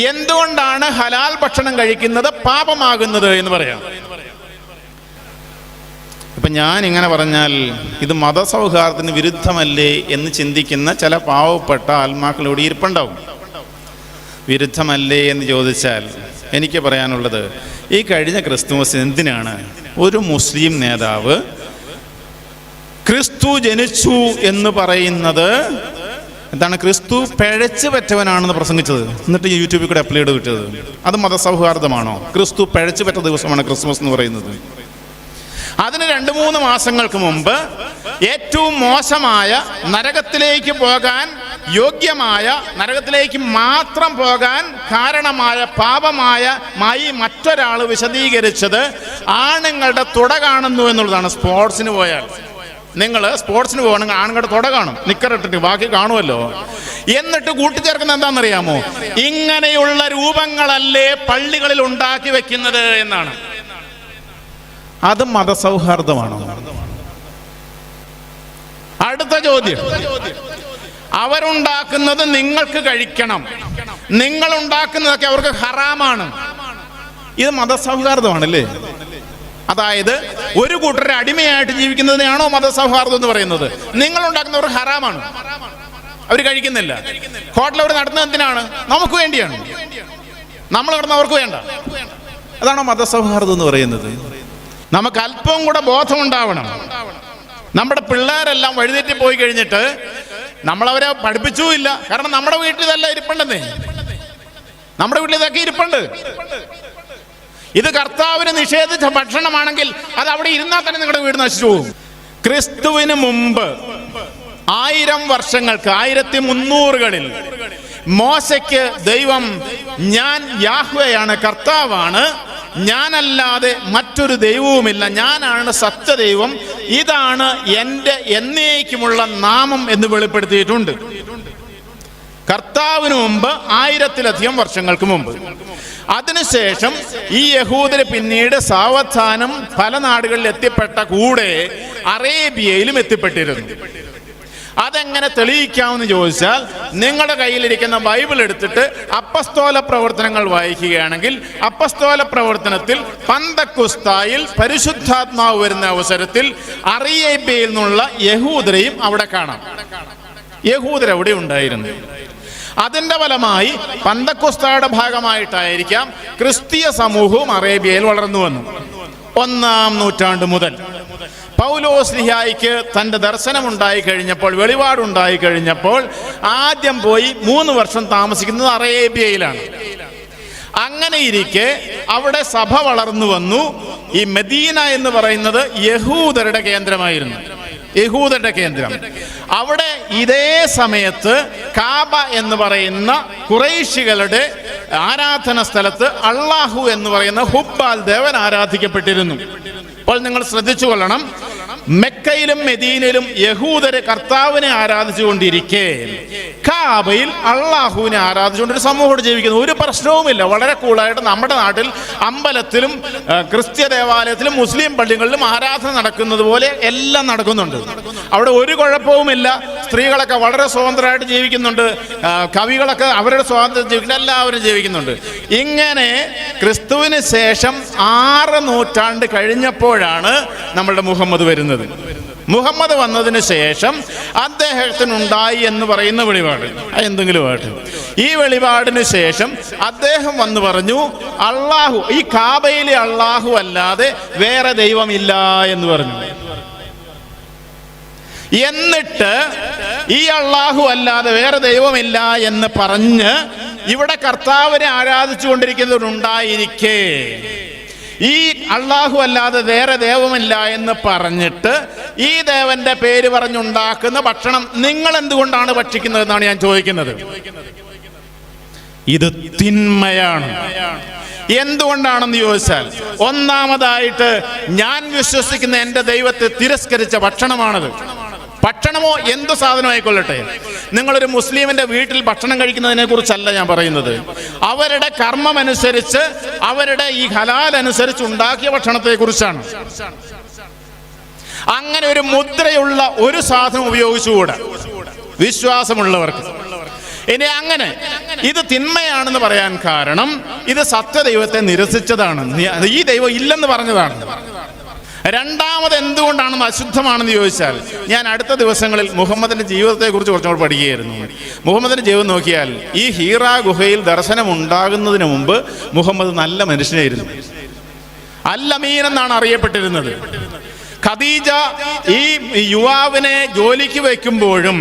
എന്തുകൊണ്ടാണ് ഹലാൽ ഭക്ഷണം കഴിക്കുന്നത് പാപമാകുന്നത് എന്ന് പറയാം. ഇപ്പം ഞാൻ ഇങ്ങനെ പറഞ്ഞാൽ ഇത് മതസൗഹാർദ്ദത്തിന് വിരുദ്ധമല്ലേ എന്ന് ചിന്തിക്കുന്ന ചില പാവപ്പെട്ട ആത്മാക്കളോട് ഇരിപ്പുണ്ടാവും. വിരുദ്ധമല്ലേ എന്ന് ചോദിച്ചാൽ എനിക്ക് പറയാനുള്ളത്, ഈ കഴിഞ്ഞ ക്രിസ്തുമസ് എന്തിനാണ് ഒരു മുസ്ലിം നേതാവ് ക്രിസ്തു ജനിച്ചു എന്ന് പറയുന്നത് എന്താണ്, ക്രിസ്തു പിഴച്ചു പറ്റവനാണെന്ന് പ്രസംഗിച്ചത്, എന്നിട്ട് യൂട്യൂബിൽ കൂടെ അപ്ലോഡ് കിട്ടിയത്? അത് മതസൗഹാർദ്ദമാണോ? ക്രിസ്തു പിഴച്ചു പറ്റ ദിവസമാണ് ക്രിസ്മസ് എന്ന് പറയുന്നത്. അതിന് 2-3 മാസങ്ങൾക്ക് മുമ്പ് ഏറ്റവും മോശമായ നരകത്തിലേക്ക് പോകാൻ യോഗ്യമായ, നരകത്തിലേക്ക് മാത്രം പോകാൻ കാരണമായ പാപമായ മറ്റൊരാൾ വിശദീകരിച്ചത് ആണുങ്ങളുടെ തുട കാണുന്നു എന്നുള്ളതാണ്. സ്പോർട്സിന് പോയാൽ, നിങ്ങൾ സ്പോർട്സിന് പോകണമെങ്കിൽ ആണുങ്ങളുടെ തുട കാണും, നിക്കറിട്ടിട്ട്, ബാക്കി കാണുമല്ലോ. എന്നിട്ട് കൂട്ടിച്ചേർക്കുന്ന എന്താണെന്നറിയാമോ? ഇങ്ങനെയുള്ള രൂപങ്ങളല്ലേ പള്ളികളിൽ ഉണ്ടാക്കി വെക്കുന്നത് എന്നാണ്. അത് മതസൗഹാർദ്ദമാണോ? അടുത്ത ചോദ്യം, അവരുണ്ടാക്കുന്നത് നിങ്ങൾക്ക് കഴിക്കണം, നിങ്ങൾ ഉണ്ടാക്കുന്നതൊക്കെ അവർക്ക് ഹറാമാണ്. ഇത് മതസൗഹാർദ്ദമാണല്ലേ? അതായത് ഒരു കൂട്ടരെ അടിമയായിട്ട് ജീവിക്കുന്നതിനെയാണോ മതസൗഹാർദ്ദം എന്ന് പറയുന്നത്? നിങ്ങൾ ഉണ്ടാക്കുന്നവർ ഹറാമാണ്, അവർ കഴിക്കുന്നില്ല. ഹോട്ടൽ അവർ നടത്തുന്നത് എന്തിനാണ്? നമുക്ക് വേണ്ടിയാണ്. നമ്മൾ നടന്നവർക്ക് വേണ്ട. അതാണോ മതസൗഹാർദ്ദം എന്ന് പറയുന്നത്? നമുക്ക് അല്പം കൂടെ ബോധമുണ്ടാവണം. നമ്മുടെ പിള്ളേരെല്ലാം വഴിതെറ്റി പോയി കഴിഞ്ഞിട്ട് നമ്മളവരെ പഠിപ്പിച്ചുമില്ല. കാരണം നമ്മുടെ വീട്ടിൽ ഇതെല്ലാം ഇരിപ്പുണ്ടെന്നേ, നമ്മുടെ വീട്ടിൽ ഇതൊക്കെ ഇരിപ്പുണ്ട്. ഇത് കർത്താവിന് നിഷേധിച്ച ഭക്ഷണമാണെങ്കിൽ അത് അവിടെ ഇരുന്നാൽ തന്നെ നിങ്ങളുടെ വീട് നശിച്ചു പോകും. ക്രിസ്തുവിന് മുമ്പ് 1000 വർഷങ്ങൾക്ക് 1300കളിൽ മോശയ്ക്ക് ദൈവം ഞാൻ യാഹ്വയാണ്, കർത്താവാണ്, ഞാനല്ലാതെ മറ്റൊരു ദൈവവുമില്ല, ഞാനാണ് സത്യദൈവം, ഇതാണ് എൻ്റെ എന്നേക്കുമുള്ള നാമം എന്ന് വെളിപ്പെടുത്തിയിട്ടുണ്ട്. കർത്താവിന് മുമ്പ് 1000-ലധികം വർഷങ്ങൾക്ക് മുമ്പ്. അതിനുശേഷം ഈ യഹൂദര് പിന്നീട് സാവധാനം പല നാടുകളിൽ എത്തിപ്പെട്ട കൂടെ അറേബ്യയിലും എത്തിപ്പെട്ടിരുന്നു. അതെങ്ങനെ തെളിയിക്കാമെന്ന് ചോദിച്ചാൽ, നിങ്ങളുടെ കയ്യിലിരിക്കുന്ന ബൈബിൾ എടുത്തിട്ട് അപ്പസ്തോല പ്രവർത്തനങ്ങൾ വായിക്കുകയാണെങ്കിൽ, അപ്പസ്തോല പ്രവർത്തനത്തിൽ പന്തക്കുസ്തായിൽ പരിശുദ്ധാത്മാവ് വരുന്ന അവസരത്തിൽ അറേബ്യയിൽ നിന്നുള്ള യഹൂദരെയും അവിടെ കാണാം. യഹൂദരവിടെ ഉണ്ടായിരുന്നു. അതിൻ്റെ ഫലമായി പന്തക്കുസ്തായുടെ ഭാഗമായിട്ടായിരിക്കാം ക്രിസ്തീയ സമൂഹവും അറേബ്യയിൽ വളർന്നു വന്നു. 1-ാം നൂറ്റാണ്ട് മുതൽ പൗലോസ്ലിഹായിക്ക് തൻ്റെ ദർശനമുണ്ടായി കഴിഞ്ഞപ്പോൾ, വെളിപാടുണ്ടായി കഴിഞ്ഞപ്പോൾ ആദ്യം പോയി 3 വർഷം താമസിക്കുന്നത് അറേബ്യയിലാണ്. അങ്ങനെ ഇരിക്കെ അവിടെ സഭ വളർന്നു വന്നു. ഈ മദീന എന്ന് പറയുന്നത് യഹൂദരുടെ കേന്ദ്രമായിരുന്നു, യഹൂദരുടെ കേന്ദ്രം. അവിടെ ഇതേ സമയത്ത് കാബ എന്ന് പറയുന്ന ഖുറൈശികളുടെ ആരാധന സ്ഥലത്ത് അള്ളാഹു എന്ന് പറയുന്ന ഹുബ്ബാൽ ദേവൻ ആരാധിക്കപ്പെട്ടിരുന്നു. അപ്പോൾ നിങ്ങൾ ശ്രദ്ധിച്ചു കൊള്ളണം, മെക്കയിലും മെദീനയിലും യഹൂദര് കർത്താവിനെ ആരാധിച്ചുകൊണ്ടിരിക്കെ കാബയിൽ അള്ളാഹുവിനെ ആരാധിച്ചുകൊണ്ടൊരു സമൂഹം ജീവിക്കുന്നു. ഒരു പ്രശ്നവുമില്ല, വളരെ കൂളായിട്ട് നമ്മുടെ നാട്ടിൽ അമ്പലത്തിലും ക്രിസ്ത്യ ദേവാലയത്തിലും മുസ്ലിം പള്ളികളിലും ആരാധന നടക്കുന്നത് പോലെ എല്ലാം നടക്കുന്നുണ്ട്. അവിടെ ഒരു കുഴപ്പവുമില്ല. സ്ത്രീകളൊക്കെ വളരെ സ്വതന്ത്രമായിട്ട് ജീവിക്കുന്നുണ്ട്, കവികളൊക്കെ അവരുടെ സ്വാതന്ത്ര്യം ജീവിക്കുന്നു, എല്ലാവരും ജീവിക്കുന്നുണ്ട്. ഇങ്ങനെ ക്രിസ്തുവിന് ശേഷം 6 നൂറ്റാണ്ട് കഴിഞ്ഞപ്പോഴാണ് നമ്മളുടെ മുഹമ്മദ് വരുന്നത്. മുഹമ്മദ് വന്നതിന് ശേഷം അദ്ദേഹത്തിനുണ്ടായി എന്ന് പറയുന്ന വെളിപാട്, എന്തെങ്കിലും ആയിട്ട്, ഈ വെളിപാടിന് ശേഷം അദ്ദേഹം വന്ന് പറഞ്ഞു, അള്ളാഹു, ഈ കാബയിലെ അള്ളാഹു അല്ലാതെ വേറെ ദൈവമില്ല എന്ന് പറഞ്ഞു. എന്നിട്ട് ഈ അള്ളാഹു അല്ലാതെ വേറെ ദൈവമില്ല എന്ന് പറഞ്ഞ് ഇവിടെ കർത്താവിനെ ആരാധിച്ചു കൊണ്ടിരിക്കുന്നവരുണ്ടായിരിക്കെ ഈ അള്ളാഹു അല്ലാതെ വേറെ ദൈവമില്ല എന്ന് പറഞ്ഞിട്ട് ഈ ദേവന്റെ പേര് പറഞ്ഞുണ്ടാക്കുന്ന ഭക്ഷണം നിങ്ങൾ എന്തുകൊണ്ടാണ് ഭക്ഷിക്കുന്നതെന്നാണ് ഞാൻ ചോദിക്കുന്നത്. ഇത് തിന്മയാണ്. എന്തുകൊണ്ടാണെന്ന് ചോദിച്ചാൽ, ഒന്നാമതായിട്ട് ഞാൻ വിശ്വസിക്കുന്ന എൻ്റെ ദൈവത്തെ തിരസ്കരിച്ച ഭക്ഷണമാണത്. ഭക്ഷണമോ എന്തു സാധനമായിക്കൊള്ളട്ടെ, നിങ്ങളൊരു മുസ്ലിമിന്റെ വീട്ടിൽ ഭക്ഷണം കഴിക്കുന്നതിനെ കുറിച്ചല്ല ഞാൻ പറയുന്നത്. അവരുടെ കർമ്മമനുസരിച്ച്, അവരുടെ ഈ ഹലാൽ അനുസരിച്ച് ഉണ്ടാക്കിയ ഭക്ഷണത്തെ കുറിച്ചാണ്. അങ്ങനെ ഒരു മുദ്രയുള്ള ഒരു സാധനം ഉപയോഗിച്ചുകൂടാ വിശ്വാസമുള്ളവർക്ക്. ഇനി അങ്ങനെ ഇത് തിന്മയാണെന്ന് പറയാൻ കാരണം ഇത് സത്യദൈവത്തെ നിരസിച്ചതാണ്, ഈ ദൈവം ഇല്ലെന്ന് പറഞ്ഞതാണ്. രണ്ടാമത് എന്തുകൊണ്ടാണെന്ന് അശുദ്ധമാണെന്ന് ചോദിച്ചാൽ, ഞാൻ അടുത്ത ദിവസങ്ങളിൽ മുഹമ്മദിന്റെ ജീവിതത്തെക്കുറിച്ച് കുറച്ചുകൂടെ പഠിക്കുകയായിരുന്നു. മുഹമ്മദിന്റെ ജീവിതം നോക്കിയാൽ ഈ ഹീറ ഗുഹയിൽ ദർശനം ഉണ്ടാകുന്നതിന് മുമ്പ് മുഹമ്മദ് നല്ല മനുഷ്യനായിരുന്നു. അൽ-അമീൻ എന്നാണ് അറിയപ്പെട്ടിരുന്നത്. ഖദീജ ഈ യുവാവിനെ ജോലിക്ക് വയ്ക്കുമ്പോഴും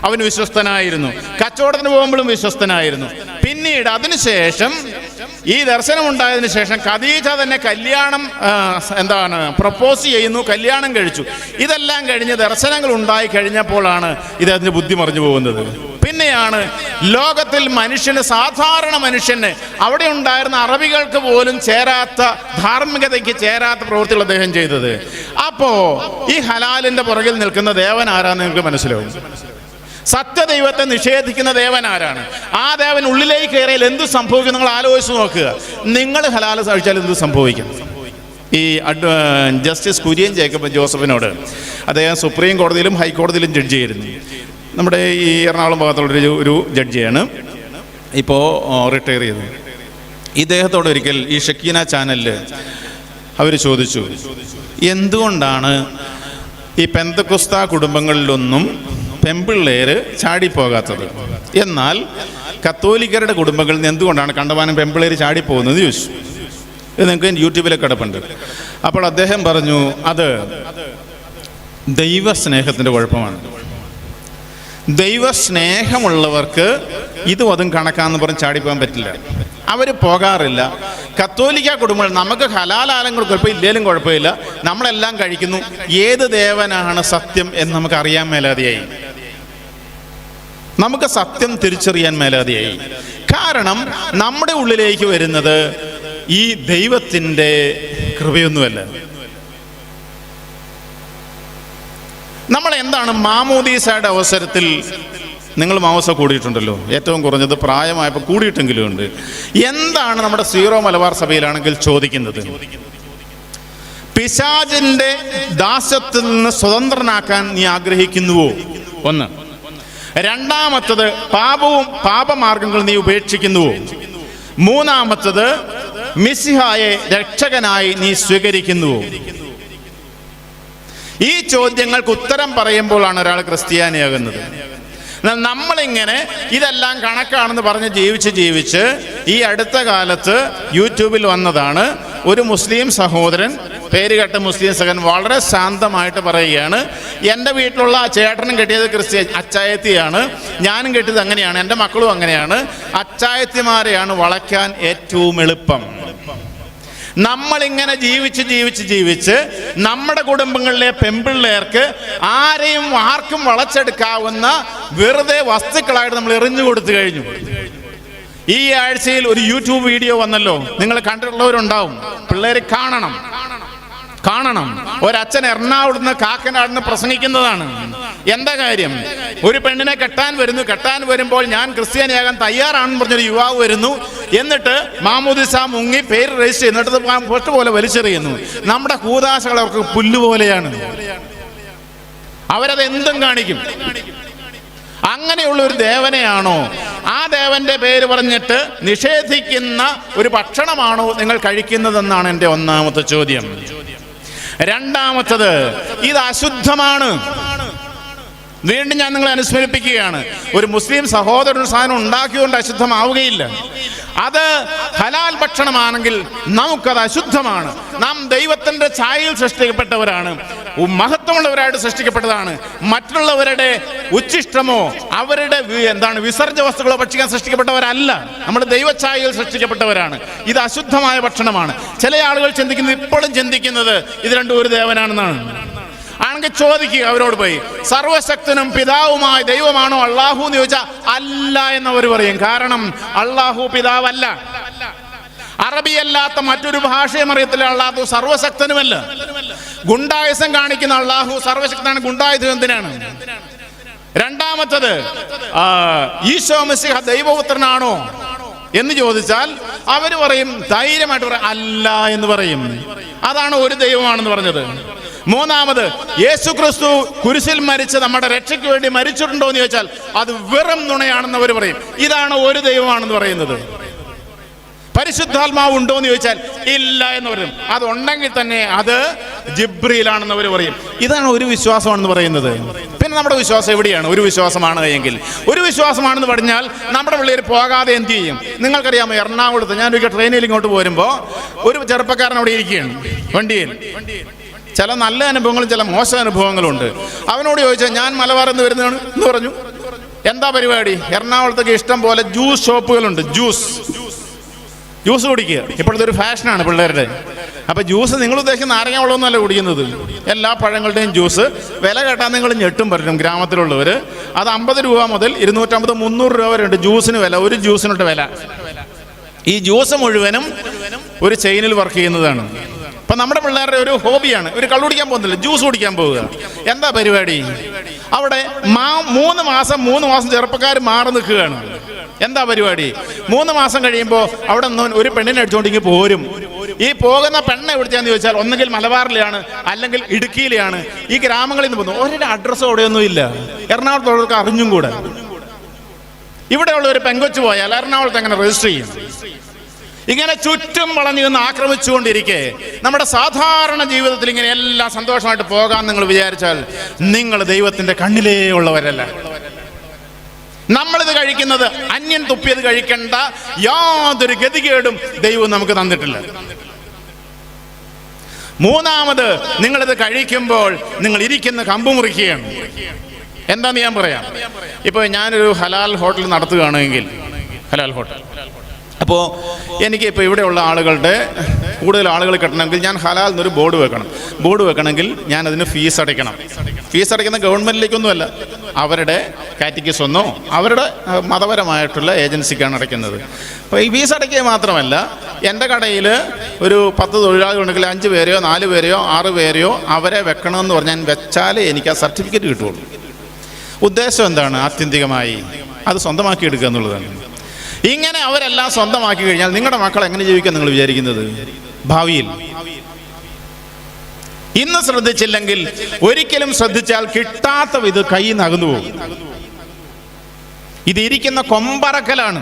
അവൻ വിശ്വസ്തനായിരുന്നു, കച്ചവടത്തിന് പോകുമ്പോഴും വിശ്വസ്തനായിരുന്നു. പിന്നീട് അതിനുശേഷം ഈ ദർശനം ഉണ്ടായതിനു ശേഷം ഖദീജ തന്നെ കല്യാണം പ്രപ്പോസ് ചെയ്യുന്നു, കല്യാണം കഴിച്ചു. ഇതെല്ലാം കഴിഞ്ഞ് ദർശനങ്ങൾ ഉണ്ടായി കഴിഞ്ഞപ്പോഴാണ് ഇദ്ദേഹത്തിന്റെ ബുദ്ധി മറിഞ്ഞു പോകുന്നത്. പിന്നെയാണ് ലോകത്തിൽ സാധാരണ മനുഷ്യന് അവിടെ ഉണ്ടായിരുന്ന അറബികൾക്ക് പോലും ചേരാത്ത, ധാർമ്മികതയ്ക്ക് ചേരാത്ത പ്രവൃത്തികൾ അദ്ദേഹം ചെയ്തത്. അപ്പോ ഈ ഹലാലിന്റെ പുറകിൽ നിൽക്കുന്ന ദേവൻ ആരാന്ന് നിങ്ങൾക്ക് മനസ്സിലാവും. സത്യദൈവത്തെ നിഷേധിക്കുന്ന ദേവൻ ആരാണ്? ആ ദേവൻ ഉള്ളിലേക്ക് കയറിയാൽ എന്ത് സംഭവിക്കും നിങ്ങൾ ആലോചിച്ച് നോക്കുക. നിങ്ങൾ ഹലാൽ കഴിച്ചാൽ എന്ത് സംഭവിക്കും? ഈ ജസ്റ്റിസ് കുര്യൻ ജേക്കബ് ജോസഫിനോട്, അദ്ദേഹം സുപ്രീം കോടതിയിലും ഹൈക്കോടതിയിലും ജഡ്ജിയായിരുന്നു. നമ്മുടെ ഈ എറണാകുളം ഭാഗത്തുള്ളൊരു ഒരു ജഡ്ജിയാണ്, ഇപ്പോൾ റിട്ടയർ ചെയ്തത്. ഇദ്ദേഹത്തോട് ഒരിക്കൽ ഈ ഷക്കീന ചാനലിൽ അവർ ചോദിച്ചു, എന്തുകൊണ്ടാണ് ഈ പെന്തക്കോസ്താ കുടുംബങ്ങളിലൊന്നും പെമ്പിള്ളേര് ചാടിപ്പോകാത്തത്, എന്നാൽ കത്തോലിക്കരുടെ കുടുംബങ്ങളിൽ നിന്ന് എന്തുകൊണ്ടാണ് കണ്ടമാനം പെമ്പിള്ളേര് ചാടിപ്പോകുന്നത് ചോദിച്ചു. ഇത് നിങ്ങൾക്ക് യൂട്യൂബിലൊക്കെ കിടപ്പുണ്ട്. അപ്പോൾ അദ്ദേഹം പറഞ്ഞു, അത് ദൈവസ്നേഹത്തിൻ്റെ കുഴപ്പമാണ്. ദൈവസ്നേഹമുള്ളവർക്ക് ഇതും അതും കണക്കാന്ന് പറഞ്ഞ് ചാടിപ്പോകാൻ പറ്റില്ല, അവർ പോകാറില്ല. കത്തോലിക്ക കുടുംബങ്ങൾ നമുക്ക് ഹലാലാലങ്ങൾ കുഴപ്പമില്ല, ഇല്ലേലും കുഴപ്പമില്ല, നമ്മളെല്ലാം കഴിക്കുന്നു, ഏത് ദേവനാണ് സത്യം എന്ന് നമുക്ക് അറിയാൻ മേലാതെയായി, നമുക്ക് സത്യം തിരിച്ചറിയാൻ മേലാതെയായി. കാരണം നമ്മുടെ ഉള്ളിലേക്ക് വരുന്നത് ഈ ദൈവത്തിൻ്റെ കൃപയൊന്നുമല്ല. നമ്മൾ എന്താണ് മാമോദീസയുടെ അവസരത്തിൽ, നിങ്ങൾ മാമോദീസ കൂടിയിട്ടുണ്ടല്ലോ, ഏറ്റവും കുറഞ്ഞത് പ്രായമായപ്പോൾ കൂടിയിട്ടെങ്കിലും ഉണ്ട്. എന്താണ് നമ്മുടെ സീറോ മലബാർ സഭയിലാണെങ്കിൽ ചോദിക്കുന്നത്? പിശാചിന്റെ ദാസ്യത്തിൽ നിന്ന് സ്വതന്ത്രനാക്കാൻ നീ ആഗ്രഹിക്കുന്നുവോ? ഒന്ന്. രണ്ടാമത്തത്, പാപമാർഗങ്ങൾ നീ ഉപേക്ഷിക്കുന്നുവോ? മൂന്നാമത്തത്, മിശിഹായെ രക്ഷകനായി നീ സ്വീകരിക്കുന്നുവോ? ഈ ചോദ്യങ്ങൾക്ക് ഉത്തരം പറയുമ്പോഴാണ് ഒരാൾ ക്രിസ്ത്യാനിയാകുന്നത്. നമ്മളിങ്ങനെ ഇതെല്ലാം കണക്കാണെന്ന് പറഞ്ഞ് ജീവിച്ച് ഈ അടുത്ത കാലത്ത് യൂട്യൂബിൽ വന്നതാണ് ഒരു മുസ്ലിം സഹോദരൻ, പേരുകെട്ട മുസ്ലിം സഹോദരൻ, വളരെ ശാന്തമായിട്ട് പറയുകയാണ്, എൻ്റെ വീട്ടിലുള്ള ചേട്ടനും കെട്ടിയത് അച്ചായത്തിയാണ്, ഞാനും കെട്ടിയത് അങ്ങനെയാണ്, എൻ്റെ മക്കളും അങ്ങനെയാണ്, അച്ചായത്തിമാരെയാണ് വളയ്ക്കാൻ ഏറ്റവും എളുപ്പം. നമ്മളിങ്ങനെ ജീവിച്ച് നമ്മുടെ കുടുംബങ്ങളിലെ പെമ്പിള്ളേർക്ക് ആർക്കും വളച്ചെടുക്കാവുന്ന വെറുതെ വസ്തുക്കളായിട്ട് നമ്മൾ എറിഞ്ഞു കൊടുത്തു കഴിഞ്ഞു. ഈ ആഴ്ചയിൽ ഒരു യൂട്യൂബ് വീഡിയോ വന്നല്ലോ, നിങ്ങൾ കണ്ടിട്ടുള്ളവരുണ്ടാവും. പിള്ളേര് കാണണം. ഒരച്ഛൻ എറണാകുളത്ത് നിന്ന് കാക്കനാടിന് പ്രസംഗിക്കുന്നതാണ്. എന്താ കാര്യം? ഒരു പെണ്ണിനെ കെട്ടാൻ വരുമ്പോൾ ഞാൻ ക്രിസ്ത്യാനിയാകാൻ തയ്യാറാണെന്ന് പറഞ്ഞൊരു യുവാവ് വരുന്നു. എന്നിട്ട് മാമോദിസ മുങ്ങി പേര് രജിസ്റ്റർ ചെയ്യുന്നു, എന്നിട്ട് പൊട്ട് പോലെ വലിച്ചെറിയുന്നു. നമ്മുടെ കൂതാശകൾ അവർക്ക് പുല്ലുപോലെയാണ്, അവരത് എന്തും കാണിക്കും. അങ്ങനെയുള്ള ഒരു ദേവനെയാണോ, ആ ദേവന്റെ പേര് പറഞ്ഞിട്ട് നിഷേധിക്കുന്ന ഒരു ഭക്ഷണമാണോ നിങ്ങൾ കഴിക്കുന്നതെന്നാണ് എൻ്റെ ഒന്നാമത്തെ ചോദ്യം. രണ്ടാമത്തത്, ഇത് അശുദ്ധമാണ്. വീണ്ടും ഞാൻ നിങ്ങളെ അനുസ്മരിപ്പിക്കുകയാണ്, ഒരു മുസ്ലിം സഹോദരൻ സാധനം ഉണ്ടാക്കിക്കൊണ്ട് അശുദ്ധമാവുകയില്ല. അത് ഹലാൽ ഭക്ഷണമാണെങ്കിൽ നമുക്കത് അശുദ്ധമാണ്. നാം ദൈവത്തിന്റെ ഛായയിൽ സൃഷ്ടിക്കപ്പെട്ടവരാണ്, മഹത്വമുള്ളവരായിട്ട് സൃഷ്ടിക്കപ്പെട്ടതാണ്. മറ്റുള്ളവരുടെ ഉച്ഛിഷ്ടമോ അവരുടെ വിസർജ വസ്തുക്കളോ ഭക്ഷിക്കാൻ സൃഷ്ടിക്കപ്പെട്ടവരല്ല. നമ്മൾ ദൈവഛായയിൽ സൃഷ്ടിക്കപ്പെട്ടവരാണ്. ഇത് അശുദ്ധമായ ഭക്ഷണമാണ്. ചില ആളുകൾ ഇപ്പോഴും ചിന്തിക്കുന്നത് ഇത് രണ്ടും ഒരു ദേവനാണെന്നാണ്. ആണെങ്കിൽ ചോദിക്കുക അവരോട് പോയി, സർവശക്തനും പിതാവുമായ ദൈവമാണോ അള്ളാഹു എന്ന് ചോദിച്ചാൽ അല്ല എന്നവർ പറയും. കാരണം അള്ളാഹു പിതാവല്ല. അറബിയല്ലാത്ത മറ്റൊരു ഭാഷയും അറിയത്തില്ല അള്ളാഹു സർവശക്തനുമല്ല. ഗുണ്ടായുസം കാണിക്കുന്ന അള്ളാഹു സർവശക്തനാണ്, ഗുണ്ടായുധം എന്തിനാണ്? രണ്ടാമത്തത്, ഈശോ മിശിഹ ദൈവപുത്രനാണോ എന്ന് ചോദിച്ചാൽ അവർ പറയും, ധൈര്യമായിട്ട് പറയും അല്ല എന്ന് പറയും. അതാണ് ഒരു ദൈവമാണെന്ന് പറഞ്ഞത്. മൂന്നാമത്, യേശു ക്രിസ്തു കുരിശിൽ മരിച്ച് നമ്മുടെ രക്ഷയ്ക്ക് വേണ്ടി മരിച്ചിട്ടുണ്ടോ എന്ന് ചോദിച്ചാൽ അത് വെറും നുണയാണെന്ന് അവർ പറയും. ഇതാണ് ഒരു ദൈവമാണെന്ന് പറയുന്നത്. പരിശുദ്ധാത്മാവ് ഉണ്ടോ എന്ന് ചോദിച്ചാൽ ഇല്ല എന്ന് പറയും. അതുണ്ടെങ്കിൽ തന്നെ അത് ജിബ്രീലാണെന്ന് അവർ പറയും. ഇതാണ് ഒരു വിശ്വാസമാണെന്ന് പറയുന്നത്. പിന്നെ നമ്മുടെ വിശ്വാസം എവിടെയാണ്? ഒരു വിശ്വാസമാണ് എങ്കിൽ, ഒരു വിശ്വാസമാണെന്ന് പറഞ്ഞാൽ നമ്മുടെ പിള്ളേർ പോകാതെ എന്ത് ചെയ്യും? നിങ്ങൾക്കറിയാമോ, എറണാകുളത്ത് ഞാനൊരു ട്രെയിനിൽ ഇങ്ങോട്ട് പോരുമ്പോൾ ഒരു ചെറുപ്പക്കാരൻ അവിടെ ഇരിക്കുകയാണ് വണ്ടിയിൽ. ചില നല്ല അനുഭവങ്ങളും ചില മോശം അനുഭവങ്ങളുണ്ട്. അവനോട് ചോദിച്ചാൽ ഞാൻ മലബാറിൽ നിന്ന് വരുന്നതാണ് എന്ന് പറഞ്ഞു. എന്താ പരിപാടി? എറണാകുളത്തൊക്കെ ഇഷ്ടം പോലെ ജ്യൂസ് ഷോപ്പുകളുണ്ട്. ജ്യൂസ് കുടിക്കുക ഇപ്പോഴത്തെ ഒരു ഫാഷനാണ് പിള്ളേരുടെ. അപ്പം ജ്യൂസ് നിങ്ങൾ ഉദ്ദേശിക്കുന്ന നാരങ്ങ വെള്ളമൊന്നുമല്ല കുടിക്കുന്നത്, എല്ലാ പഴങ്ങളുടെയും ജ്യൂസ്. വില കേട്ടാൽ നിങ്ങൾ ഞെട്ടും പറ്റും. ഗ്രാമത്തിലുള്ളവർ അത് 50 രൂപ മുതൽ 250, 300 രൂപ വരെ ഉണ്ട് ജ്യൂസിന് വില, ഒരു ജ്യൂസിനൊട്ട് വില. ഈ ജ്യൂസ് മുഴുവനും ഒരു ചെയിനിൽ വർക്ക് ചെയ്യുന്നതാണ്. അപ്പം നമ്മുടെ പിള്ളേരുടെ ഒരു ഹോബിയാണ്. ഒരു കള്ളു കുടിക്കാൻ പോകുന്നില്ല, ജ്യൂസ് കുടിക്കാൻ പോവുക. എന്താ പരിപാടി? അവിടെ 3 മാസം ചെറുപ്പക്കാർ മാറി നിൽക്കുകയാണ്. എന്താ പരിപാടി? 3 മാസം കഴിയുമ്പോൾ അവിടെ നിന്ന് ഒരു പെണ്ണിനെ അടിച്ചുകൊണ്ടെങ്കിൽ പോരും. ഈ പോകുന്ന പെണ്ണ് എവിടുത്തെയാന്ന് ചോദിച്ചാൽ ഒന്നുകിൽ മലബാറിലെയാണ്, അല്ലെങ്കിൽ ഇടുക്കിയിലെയാണ്. ഈ ഗ്രാമങ്ങളിൽ നിന്ന് പോകുന്നു. ഒരു അഡ്രസ്സും അവിടെയൊന്നും ഇല്ല. എറണാകുളത്തുള്ളവർക്ക് അറിഞ്ഞും കൂടെ. ഇവിടെയുള്ള ഒരു പെങ്കൊച്ചു പോയാൽ എറണാകുളത്ത് എങ്ങനെ രജിസ്റ്റർ ചെയ്യും? ഇങ്ങനെ ചുറ്റും വളഞ്ഞു നിന്ന് ആക്രമിച്ചുകൊണ്ടിരിക്കെ നമ്മുടെ സാധാരണ ജീവിതത്തിൽ ഇങ്ങനെ എല്ലാം സന്തോഷമായിട്ട് പോകാൻ നിങ്ങൾ വിചാരിച്ചാൽ നിങ്ങൾ ദൈവത്തിന്റെ കണ്ണിലേ ഉള്ളവരല്ല. നമ്മളിത് കഴിക്കുന്നത് അന്യൻ തുപ്പിയത് കഴിക്കേണ്ട യാതൊരു ഗതികേടും ദൈവം നമുക്ക് തന്നിട്ടില്ല. മൂന്നാമത്, നിങ്ങളിത് കഴിക്കുമ്പോൾ നിങ്ങൾ ഇരിക്കുന്ന കമ്പ് മുറിക്കുകയാണ്. എന്താന്ന് ഞാൻ പറയാം. ഇപ്പോൾ ഞാനൊരു ഹലാൽ ഹോട്ടൽ നടത്തുകയാണെങ്കിൽ, ഹലാൽ ഹോട്ടൽ, അപ്പോൾ എനിക്ക് ഇപ്പോൾ ഇവിടെയുള്ള ആളുകളുടെ കൂടുതൽ ആളുകൾ കിട്ടണമെങ്കിൽ ഞാൻ ഹലാൽ എന്നൊരു ബോർഡ് വെക്കണമെങ്കിൽ ഞാൻ അതിന് ഫീസ് അടയ്ക്കണം. ഫീസ് അടയ്ക്കുന്ന ഗവൺമെൻറ്റിലേക്കൊന്നുമല്ല, അവരുടെ കാറ്റഗിസൊന്നോ അവരുടെ മതപരമായിട്ടുള്ള ഏജൻസിക്കാണ് അടയ്ക്കുന്നത്. അപ്പോൾ ഈ ഫീസ് അടയ്ക്കുക മാത്രമല്ല, എൻ്റെ കടയിൽ ഒരു 10 തൊഴിലാളികളുണ്ടെങ്കിൽ 5 പേരെയോ 4 പേരെയോ 6 പേരെയോ അവരെ വെക്കണമെന്ന് പറഞ്ഞാൽ വെച്ചാലേ എനിക്ക് ആ സർട്ടിഫിക്കറ്റ് കിട്ടുള്ളൂ. ഉദ്ദേശം എന്താണ്? ആത്യന്തികമായി അത് സ്വന്തമാക്കി എടുക്കുക എന്നുള്ളതാണ്. ഇങ്ങനെ അവരെല്ലാം സ്വന്തമാക്കി കഴിഞ്ഞാൽ നിങ്ങളുടെ മക്കൾ എങ്ങനെ ജീവിക്കാൻ നിങ്ങൾ വിചാരിക്കുന്നത്? ഭാവിയിൽ ഇന്ന് ശ്രദ്ധിച്ചില്ലെങ്കിൽ ഒരിക്കലും ശ്രദ്ധിച്ചാൽ കിട്ടാത്ത ഇത് കയ്യിൽ നിന്ന് അകന്നു പോകും. ഇതിരിക്കുന്ന കൊമ്പറക്കലാണ്.